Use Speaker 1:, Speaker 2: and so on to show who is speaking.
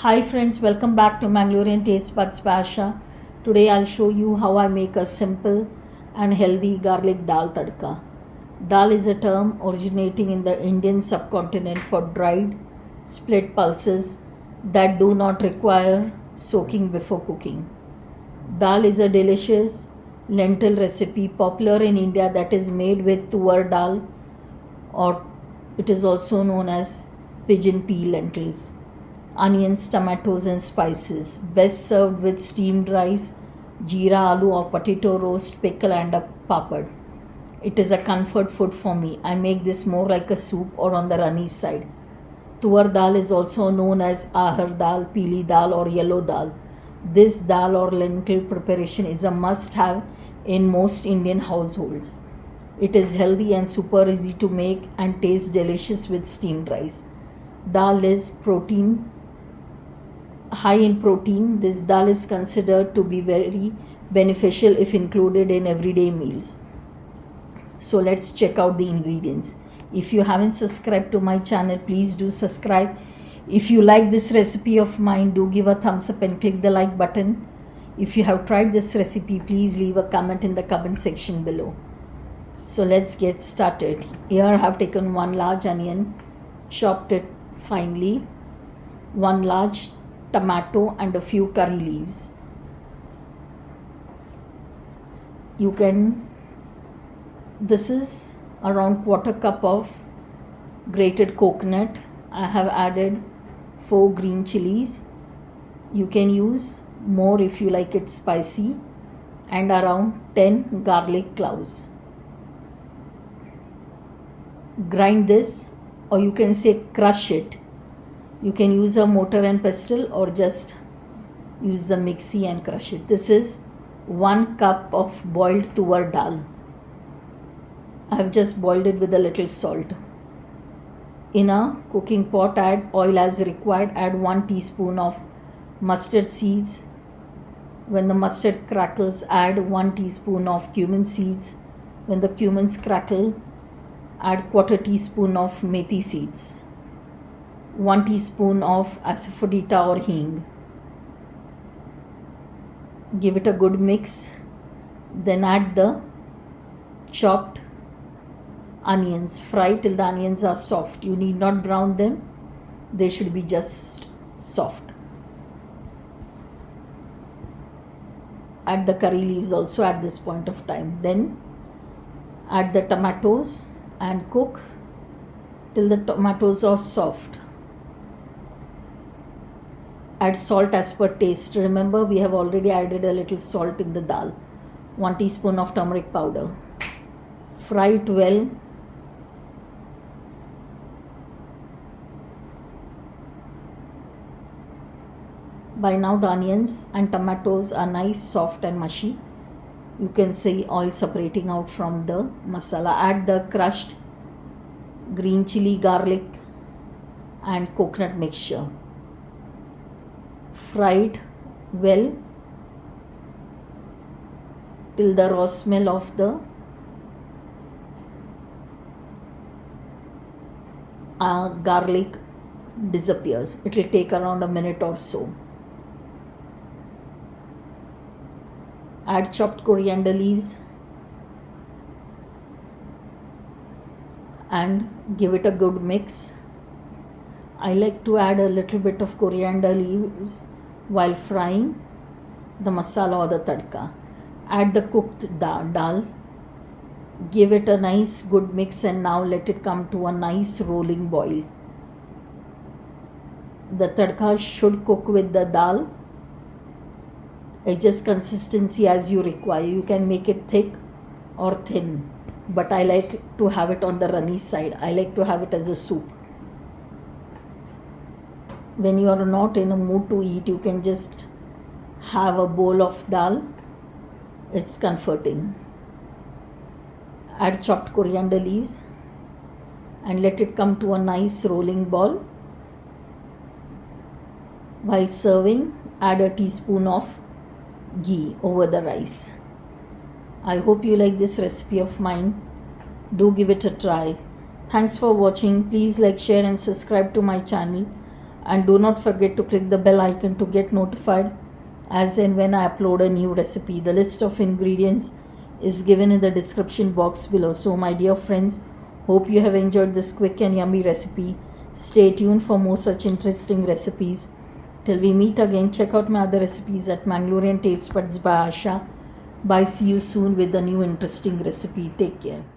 Speaker 1: Hi friends, welcome back to Mangalorean Taste Buds Basha. Today I'll show you how I make a simple and healthy garlic dal tadka. Dal is a term originating in the Indian subcontinent for dried, split pulses that do not require soaking before cooking. Dal is a delicious lentil recipe popular in India that is made with tuar dal, or it is also known as pigeon pea lentils, onions, tomatoes, and spices. Best served with steamed rice, jeera, aloo, or potato roast, pickle, and a papad. It is a comfort food for me. I make this more like a soup or on the runny side. Tuar dal is also known as ahar dal, peeli dal, or yellow dal. This dal or lentil preparation is a must have in most Indian households. It is healthy and super easy to make and tastes delicious with steamed rice. Dal is high in protein. This dal is considered to be very beneficial if included in everyday meals. So let's check out the ingredients. If you haven't subscribed to my channel, please do subscribe. If you like this recipe of mine, do give a thumbs up and click the like button. If you have tried this recipe, please leave a comment in the comment section below. So let's get started. Here I have taken one large onion, chopped it finely, one large tomato, and a few curry leaves. This is around quarter cup of grated coconut. I have added 4 green chilies. You can use more if you like it spicy, and around 10 garlic cloves. Grind this, or you can say crush it. You can use a mortar and pestle or just use the mixie and crush it. This is 1 cup of boiled tuar dal. I have just boiled it with a little salt. In a cooking pot, add oil as required. Add 1 teaspoon of mustard seeds. When the mustard crackles, add 1 teaspoon of cumin seeds. When the cumins crackle, add quarter teaspoon of methi seeds. 1 teaspoon of asafoetida or hing. Give it a good mix. Then add the chopped onions. Fry till the onions are soft. You need not brown them. They should be just soft. Add the curry leaves also at this point of time. Then add the tomatoes and cook till the tomatoes are soft. Add salt as per taste. Remember, we have already added a little salt in the dal. 1 teaspoon of turmeric powder. Fry it well. By now the onions and tomatoes are nice, soft and mushy. You can see oil separating out from the masala. Add the crushed green chili, garlic and coconut mixture. Fry it well till the raw smell of the garlic disappears. It will take around a minute or so. Add chopped coriander leaves and give it a good mix. I like to add a little bit of coriander leaves while frying the masala or the tadka. Add the cooked dal. Give it a nice good mix, and now let it come to a nice rolling boil. The tadka should cook with the dal. Adjust consistency as you require. You can make it thick or thin, but I like to have it on the runny side. I like to have it as a soup. When you are not in a mood to eat, you can just have a bowl of dal. It's comforting. Add chopped coriander leaves and let it come to a nice rolling ball. While serving, add a teaspoon of ghee over the rice. I hope you like this recipe of mine. Do give it a try. Thanks for watching. Please like, share and subscribe to my channel. and do not forget to click the bell icon to get notified as and when I upload a new recipe. The list of ingredients is given in the description box below. So my dear friends, hope you have enjoyed this quick and yummy recipe. Stay tuned for more such interesting recipes. Till we meet again, check out my other recipes at Mangalorean Taste Buds by Asha. Bye, see you soon with a new interesting recipe. Take care.